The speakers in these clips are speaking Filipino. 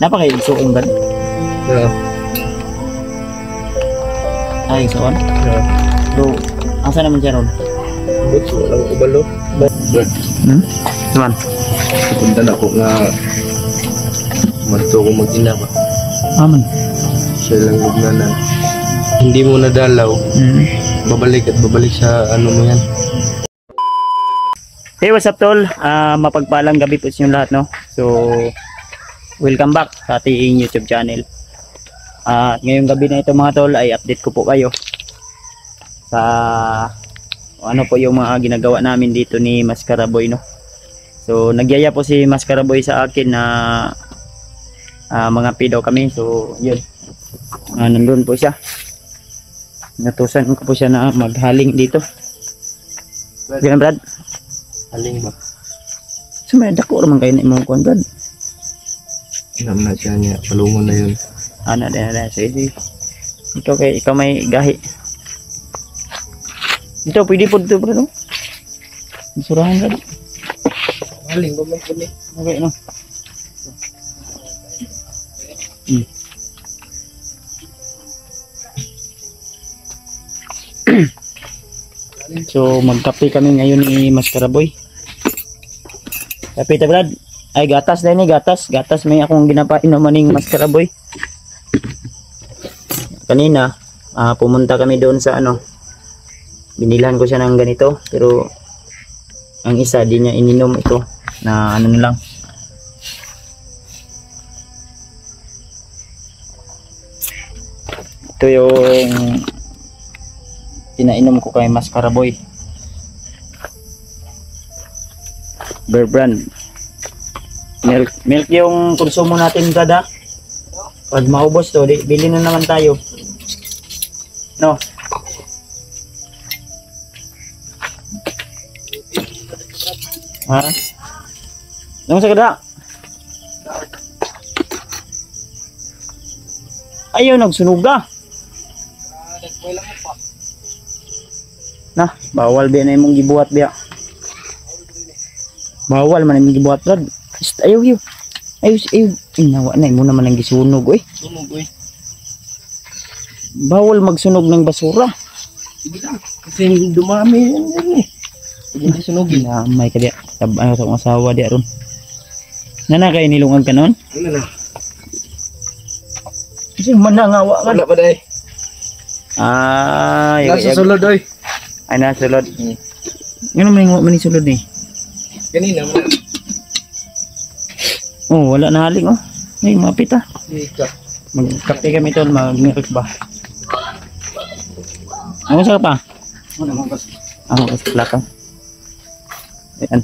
Napaka-igsuon ba? Yeah. Ay, igsuon? Yeah. Bro, asa naman siya ron? Buto lang ubalo. Naman? Punta na ko nga madto ko mag-ina ba. Aman. Siya lang lugnanan. Hindi mo nadalaw. Babalik at babalik sa ano mo yan. Hey, what's up tol? Mapagpalang gabi po sa inyo lahat, no? So, welcome back sa ating YouTube channel. Ngayong gabi na ito mga tol ay update ko po kayo sa ano po yung mga ginagawa namin dito ni Mascaraboy, no? So, nagyaya po si Mascaraboy sa akin na mga pidaw kami. So, yun. Nandun po siya. Natusan ko po siya na maghaling dito. Ganun, Brad? Haling ba? So, may dako naman kayo na imong kuwan, Brad. Alam na siya niya. Palungon na yun. Ano na. Sige. Ikaw may gahi. Ito, pwede po dito, Brad, no? Masurahan, Brad. Haling ba man po ni? Okay, no? So magkape kami ngayon ni Mascaraboy. Kape ta, Brad. Ay gatas din ni gatas may akong ginapain naman ning Mascaraboy. Kanina pumunta kami doon sa ano. Binilhan ko siya ng ganito pero ang isa di niya ininom ito na ano lang. Ito yung pinainom ko kay Mascaraboy. Bear Brand. Milk yung konsumo natin kada. Pag maubos to, bili na naman tayo. No? Ha? Ano sa kada? Ayaw, nagsunuga. Nah, bawal biya na imong gibuhat biya. Bawal man imong gibuhat, Brad. Ayaw. Inawa na mo naman ang gisunog, oy. Sunog, oy. Bawal magsunog ng basura. Sige lang. Kasi dumami yan eh. Hindi sunugin. May ka diya. Ano sa asawa diya ron. Nana kay nilungan ka noon? Ano na? Kasi manangawa ka. Wala pa dahi. Nasa sulod, oy. Ay, nasa sulod. Ano man yung sulod eh? Kanina mo. Oh, wala na haling, oh. Ay, mapit ah. Ika. Magkape kami tol, mag-milk ba? Ano sa pa? Ano naman kasi? Ako kasi plaka. Ayan.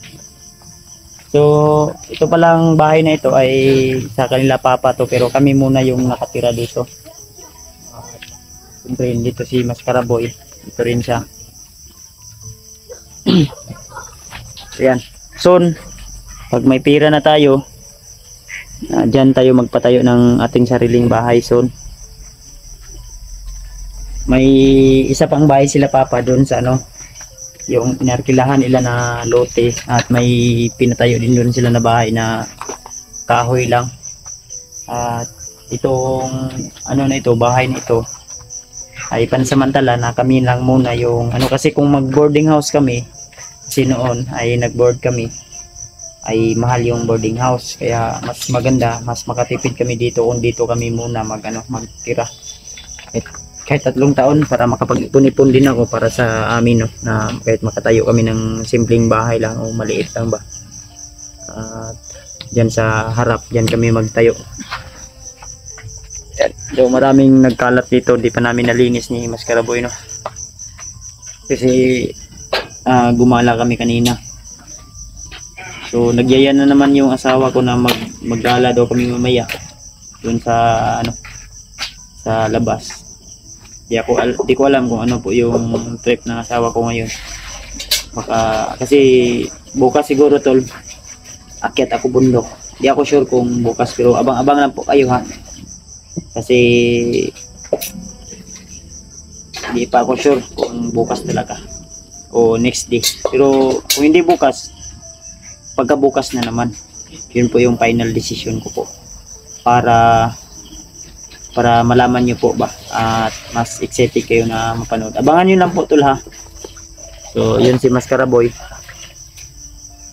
So, ito palang bahay na ito ay sa kanila papa to, pero kami muna yung nakatira dito. Siyempre, dito si Mascaraboy. Ito rin siya. Ayan. Soon, pag may pira na tayo, dyan tayo magpatayo ng ating sariling bahay soon. May isa pang bahay sila papa doon sa ano, yung inarkilahan nila na lote, at may pinatayo din doon sila na bahay na kahoy lang. At itong ano na ito, bahay na ito ay pansamantala na kami lang muna yung ano, kasi kung mag boarding house kami, kasi noon ay nag-board kami, ay mahal yung boarding house, kaya mas maganda, mas makatipid kami dito kung dito kami muna magtira. Kahit 3 taon para makapag-ipon-ipon din ako para sa amin, no, na kahit makatayo kami ng simpleng bahay lang o maliit lang ba. At dyan sa harap, dyan kami magtayo. So maraming nagkalat dito, di pa namin nalinis ni Mascaraboy, no, kasi gumala kami kanina. So nagyaya na naman yung asawa ko na maggala daw kami mamaya dun sa ano, sa labas. Di ko alam kung ano po yung trip ng asawa ko ngayon. Kasi bukas siguro tol, akyat ako bundok. Di ako sure kung bukas, pero abang-abang lang po kayo ha. Kasi di pa ako sure kung bukas talaga o next day. Pero kung hindi bukas, pagkabukas na naman. Yun po yung final decision ko po. para malaman nyo po ba at mas excited kayo na mapanood. Abangan nyo lang po tol ha. So yun si Mascara Boy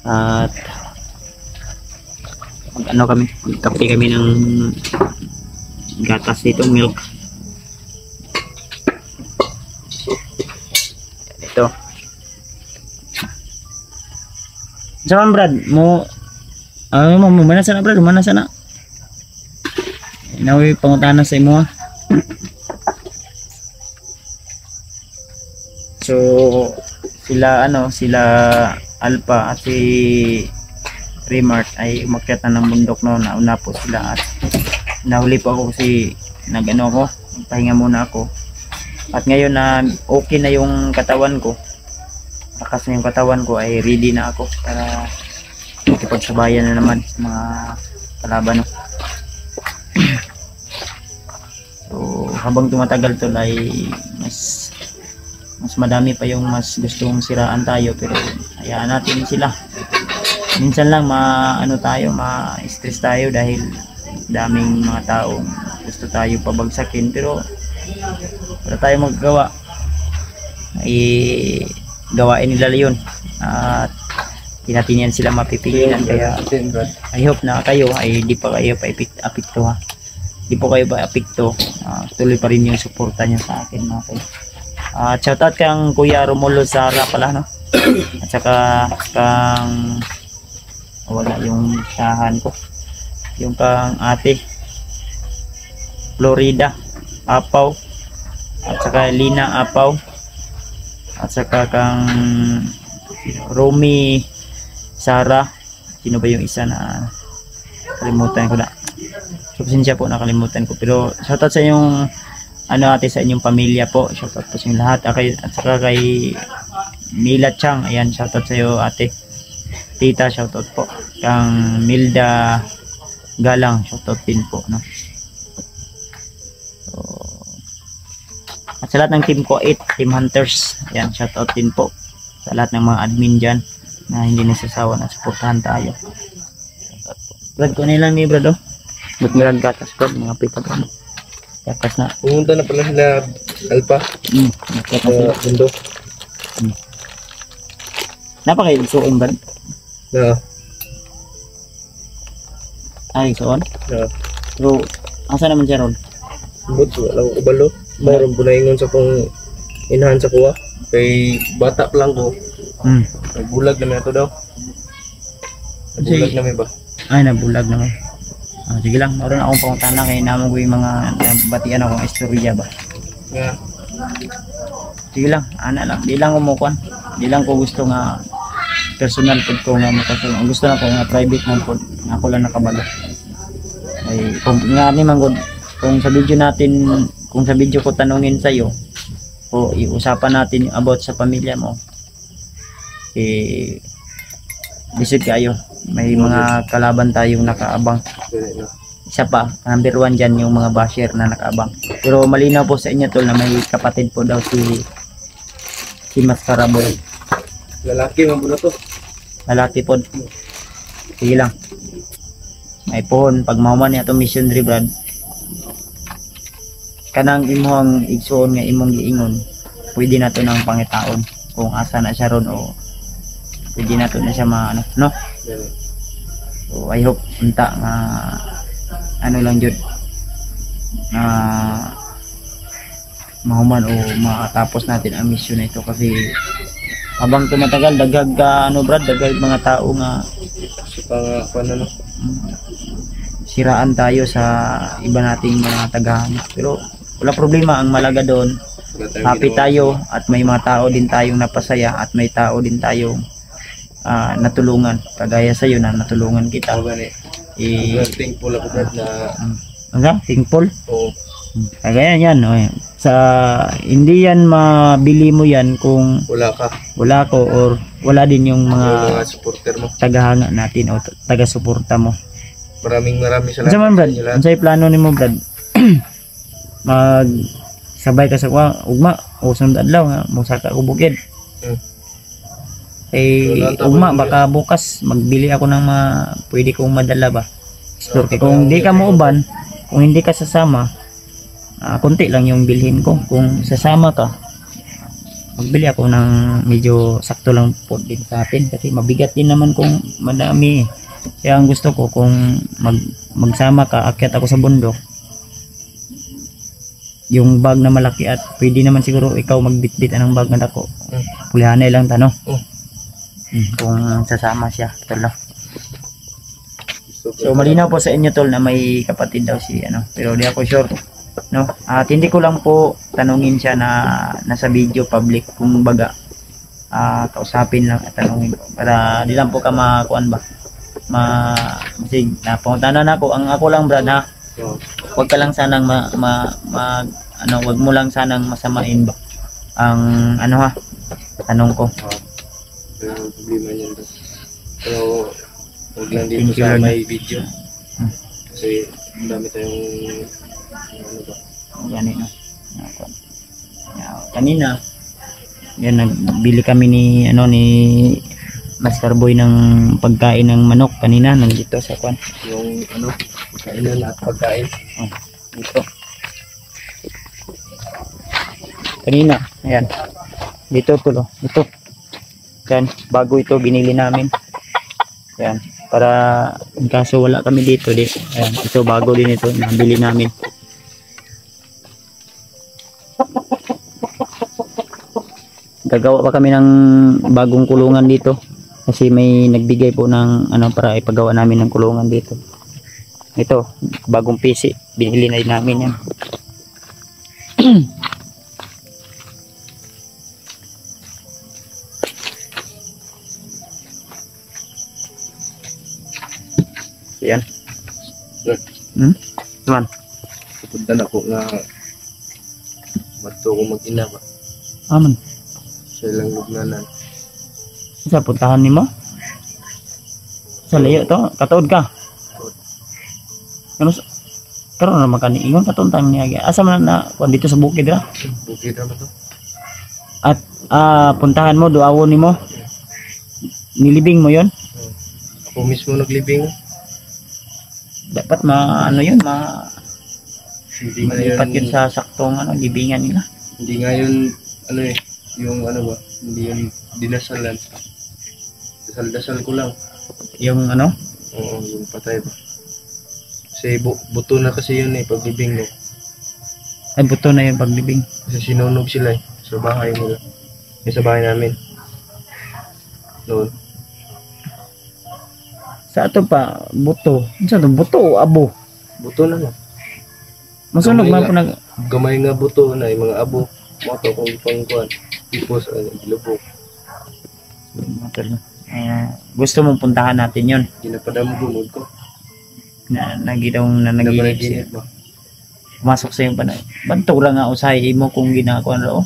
at kape kami ng gatas nitong milk. Ito saan Brad mo mana sana Brad, mana sana nawi pangutana sa imo ha. So sila Alpha at si Remart ay umakyat na ng bundok no, nauna po sila at nahuli po ako kasi pahinga muna ako at ngayon na okay na yung katawan ko, lakas na yung katawan ko, ay ready na ako para makipagsabayan na naman sa mga kalaban no. So habang tumatagal to ay mas madami pa yung mas gustong siraan tayo, pero hayaan natin sila. Minsan lang ma-stress tayo dahil daming mga taong gusto tayo pabagsakin, pero wala tayo magagawa, gawain nila yun at di natin yan sila mapipigilan. Kaya I hope na kayo ay di pa kayo apekto ha. Di po kayo ba apekto, tuloy pa rin yung suporta nyo sa akin mga kayo. Shoutout kang Kuya Romulo Sara pala no. At saka kang wala yung sahan ko, yung kang ate Florida Apaw, at saka Lina Apaw, at saka kang Romy Sara. Sino ba yung isa na kalimutan ko na? So, pasensya po, nakalimutan ko. Pero shoutout sa inyong ate, sa inyong pamilya po. Shoutout po sa inyong lahat. At saka kay Mila Chang, ayan, shoutout sa iyo ate. Tita, shoutout po. Kang Milda Galang, shoutout din po no. So, at sa lahat ng team ko 8 Team Hunters, ayan, shoutout din po sa lahat ng mga admin dyan na hindi nasasawa na suportahan tayo. Shoutout po. Brad, ko nilang ni Brad oh. Ba't meron gatas Brad, mga pita Brad. Gatas na. Pumunta na pala sila Alpha. Gatas na. Bundok. Napakaigsuon Brad. Na. Ay, igsuon? Na. Pero, asa naman siya ron? But wala ko kabalo. Mayroon po na ingon sa kong inahan sa kuha. Kay bata pa lang ko. Bulag naman ito daw. Bulag naman ba? Ay, nabulag naman. Sige lang, meron akong pangutana kay naman ko yung mga batian akong istorya ba. Yeah. Sige lang, lang. Di lang umukuan. Di lang ko gusto nga personal food ko nga makasunod. Ang gusto na ko nga private man food. Ako lang nakabalo. Ay, kung nga ni man kung sa video natin, kung sa video ko tanungin sa iyo, o iusapan natin about sa pamilya mo. Visit kayo. May mga kalaban tayong nakaabang. Isa pa, number 1 dyan yung mga basher na nakaabang. Pero malinaw po sa inyo tol na may kapatid po daw si Mascara Boy. Lalaki man po na to. Lalaki po. Sige lang. May pohon, pag mahuman niya itong mission Brad, kanang imong igsuon nga imong giingon, pwede na to ng pangitaon kung asa na siya ron o pwede na to na siya no? So I hope unta nga lang jud na mahuman o makatapos natin ang mission na ito, kasi habang tumatagal dagag Brad, dagag mga tao nga siraan tayo sa iba nating mga tagahanga. Pero wala problema, ang malaga doon happy tayo at may mga tao din tayong napasaya at may tao din tayong natulungan, kagaya sa iyo na natulungan kita. Thankful ako Brad na thankful? Oo. Kagaya yan sa hindi yan mabili mo yan kung wala ko or wala din yung mga supporter mo, tagahanga natin o taga-suporta mo. Maraming salamat. Sa man Brad, unsay plano nimo Brad? Mag sabay ka sa ugma o sunod adlaw nga mo saka ko bukid. Ugma baka bukas magbili ako ng pwede kong madala ba explore kay kung di ka mauban, kung hindi ka sasama, konti lang yung bilhin ko. Kung sasama ka, magbili ako ng medyo sakto lang po din sa atin kasi mabigat din naman kung madami. Kaya ang gusto ko kung magsama ka, akyat ako sa bundok, yung bag na malaki at pwede naman siguro ikaw magbitbit ng bag na dako. Pulihanay lang tanong. Kung sasama siya, tol. So malinaw po sa inyo tol na may kapatid daw si pero di ako sure, no? At hindi ko lang po tanungin siya na nasa video public, kung baga kausapin lang at tanungin ko para di lang po ka makuan ba kasi napuntahan na ako. Ang ako lang brad ha, wag ka lang sanang wag mo lang sanang masamain ba ang ha tanong ko. Pero problema niyan to. Pero huwag lang dito sa may video. Kasi ang dami tayong ganito kanina yan, nagbili kami ni Master Boy ng pagkain ng manok kanina nandito sa kwan yung kainan at pagkain. Dito kanina, ayan dito tulo, ito yan, bago ito binili namin yan, para in kaso wala kami dito ayan, ito bago din ito, nabili namin. Gagawa pa kami ng bagong kulungan dito kasi may nagbigay po ng para ipagawa namin ng kulungan dito. Ito, bagong PC, binili na din namin yan. Yan. Teman. Pupuntan ako nga mato ko mag-ina ba. Aman. Sa ilang lugnanan. Sa puntahan ni mo? Sa layo to, katuod ka. Ano karon na makani ingon katuntang niya. Asa man na dito sa bukid ra? Bukid ra man to. At puntahan mo duawon nimo. Nilibing mo 'yon? Ako mismo naglibing. Dapat yun hindi malipat yun sa saktong libingan nila. Hindi nga yun yung hindi yun dinasalan. Dasal-dasal ko lang. Yung Oo, yung patay ba. Kasi buto na kasi yun paglibing mo. Ay buto na yung paglibing. Kasi sinunog sila sa bahay nila. Sa bahay namin. Noon. Sa ato pa buto. Sa to buto o abo? Buto na lang. Masunog man po gamay nga buto na yung mga abo. Moto kung pangkuan. Tipos lubog. Gusto mong puntahan natin yon. Ginapadamo gumod ko. Nagidaw ba? Pumasok sa yung panay. Bantog lang nga usay mo kung ginagawa na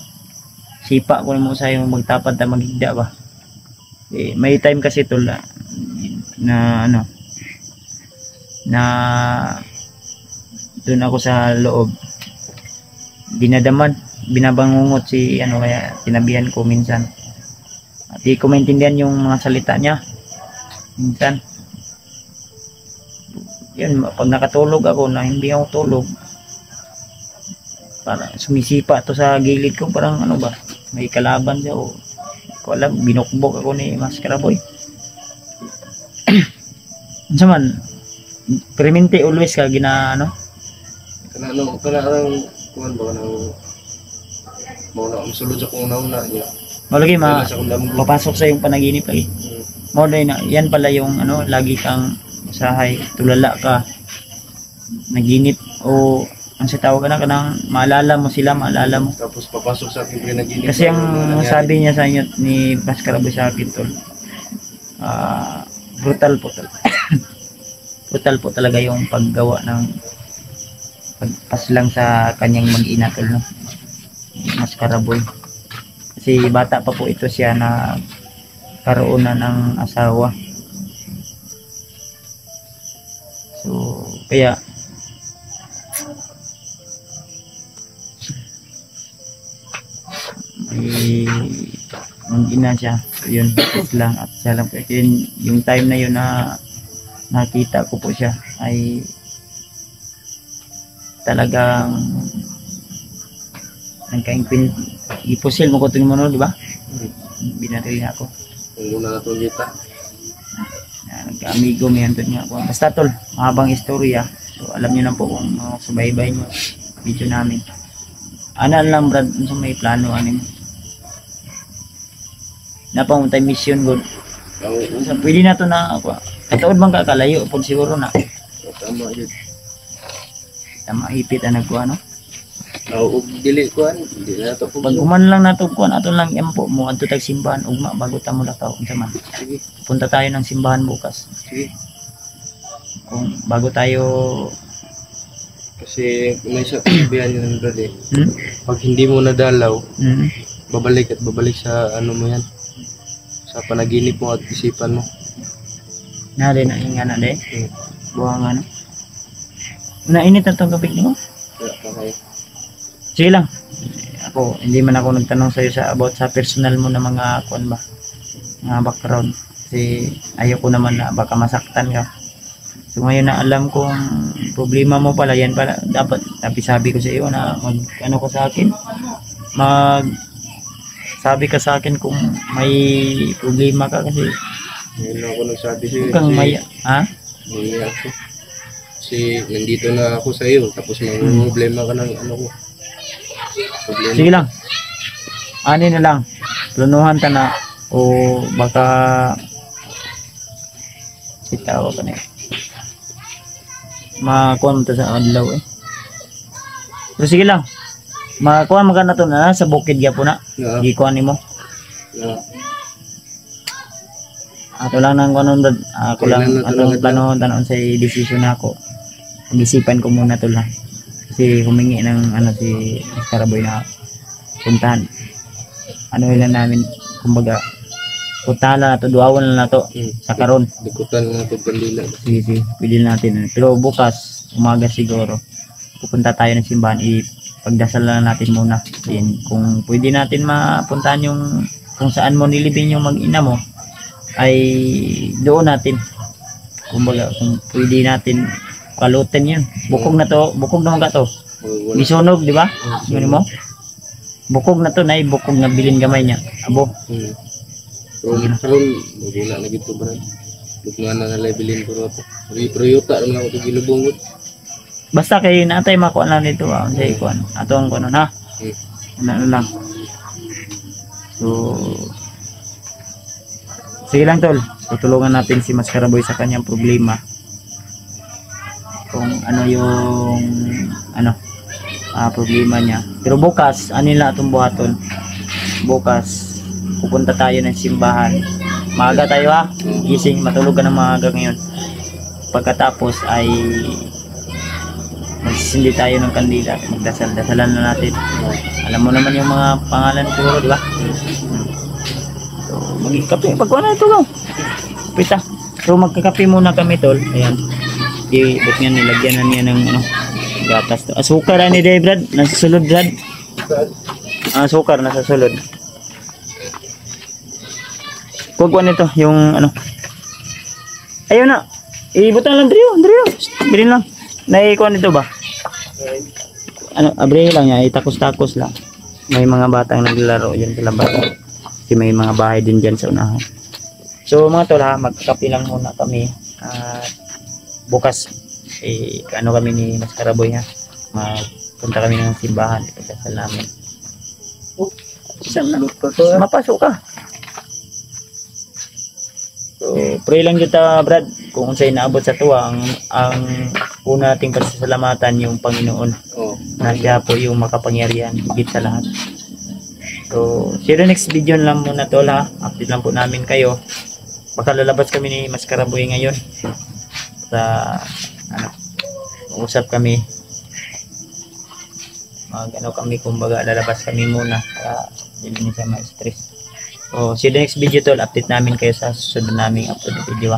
sipa ko mo usay mo magtapad na magigda ba. May time kasi tol na doon ako sa loob binabangungot si kaya tinabihan ko minsan at di ko maintindihan yung mga salita niya minsan yun. Pag nakatulog ako na hindi ako tulog para sumisipa to sa gilid ko parang may kalaban siya o ko alam binukbok ako ni Master Boy. Unsa man permente always ka kanang kuan ba nang mo sulod sa kung nauna niya. Malagi papasok sa yung panaginip lagi. Mo na yan pala yung lagi kang usahay, tulala ka, naginip o ang sa tawag kanang maalala mo sila, maalala mo. Tapos papasok sa ating panaginip. Kasi ang sabi niya sa inyo ni Master Boy sa akin tol. Brutal po brutal po talaga yung paggawa ng pagpaslang sa kanyang mag-ina tol Master Boy kasi bata pa po ito siya na karoon na ng asawa, so kaya mag-ina siya. So, yun lang at siya lang yung time na yun na nakita ko po siya ay talagang nagka-impin ipusil mo ko ito mo no, di ba? Binaril niya ako. Ang una na itong dita. Nagka-amigo may andun niya ako. Basta tol, mahabang istorya. So alam niyo na po kung subaybay niyo video namin. Ano lang brad, kung may plano ano mo. Napamuntay mission good. So, pwede na to na ako. Kataod bang kakalayo po siguro na. Tama yun. Tama hipit ang nagkuha no. Dili ko hindi na ito po. Pag uman lang nato kuan ato lang empo mo adto tag simbahan ugma bago ta mo lakaw unsa man. Sige. Punta tayo ng simbahan bukas. Sige. Kung bago tayo Kasi may isa kasabihan yun brad eh. hmm? Pag hindi mo nadalaw, Hmm? babalik at babalik sa ano mo yan. Sa panaginip mo at isipan mo. Nari na hinga na de. Hmm. Buhang ano. Nainit na tong gabig mo. Kaya pa kayo. Sige lang. Ako, hindi man ako nagtanong sa'yo sa about sa personal mo na mga kuan ba. Mga background. Kasi ayoko naman na baka masaktan ka. So ngayon na alam kong problema mo pala yan pala. Dapat, tapi sabi ko sa iyo na mag ano ko sa akin. Sabi ka sa akin kung may problema ka kasi Ngayon ako nagsabi sa'yo. huwag kang maya. Ha? Hindi ako. Kasi nandito na ako sa iyo. Tapos may problema ka ng ano ko. Problema. Sige lang. Ano na lang. Planuhan ta na o baka sitaw ka na eh. Makuha mo ta sa adlaw eh. Pero sige lang. Makuha mo ka na to na sa bukid gyapon na. Na, Gikuha nimo. na, Ato lang nang kanon ako lang Kailan na to atong lang plano tanon sa decision nako. Pag-isipan ko muna to lang. Kasi humingi ng ano si Karaboy na puntahan. Ano ilan namin kumbaga puntahan na to, duawan na to sa karon. dukutan nga ito kandila. Sige, pwede natin. Pero bukas, umaga siguro, pupunta tayo ng simbahan. Ipagdasal na natin muna. Then, kung pwede natin mapuntahan yung kung saan mo nilibing yung mag-ina mo, ay doon natin. Kumbaga, kung pwede natin kalutin yun. Bukog na to, bukog naman ka to. Bisunog, di ba? Yun mo? Bukog na to, na bukog na bilin gamay niya. Abo. Karon magula na gito bro. Lugna na nalabilin ko ito. Pero yuta naman ako ito gilubungot. Basta kayo natay makuha lang nito. Say kuan. Ato ang kuno na. Ano lang. So sige lang tol. Tutulungan natin si Mas Karaboy sa kanyang problema. Kung ano yung problema niya. Pero bukas, anila atong buhaton. Bukas pupunta tayo ng simbahan. Maaga tayo ha. Gising, matulog ka ng maaga ngayon. Pagkatapos ay magsisindi tayo ng kandila. Magdasal-dasalan na natin. Alam mo naman yung mga pangalan siguro, di ba? So, magkakape. Pagkuha na ito lang. Pita. So, magkakape muna kami, tol. Ayan. Ba't nga nilagyan na niya ng gatas to. Asukar ni Day, Brad. Nasa sulod, Brad. Asukar, nasa sulod. Kuha nito, yung ayun na. Ibutan lang, Andrio. Bilhin lang. Naikuha nito ba? Abre lang niya. Itakos-takos lang. May mga batang naglalaro dyan sa labas. Kasi may mga bahay din dyan sa unahan. So mga tol ha, magkakape lang muna kami. Bukas, kami ni Mas Karaboy ha. Magpunta kami ng simbahan. Ipagdasal namin. Saan na? Mapasok ka. So, pray lang kita, Brad, kung sa'yo naabot sa tuwa, ang una nating pasasalamatan yung Panginoon na siya po yung makapangyarihan higit sa lahat. So, see you next video lang muna tol ha. Update lang po namin kayo. Baka lalabas kami ni Mas Karaboy ngayon. Sa, usap kami. Kami, kumbaga, lalabas kami muna para hindi siya ma-stress. So, see you next video tol. Update namin kayo sa susunod naming upload video.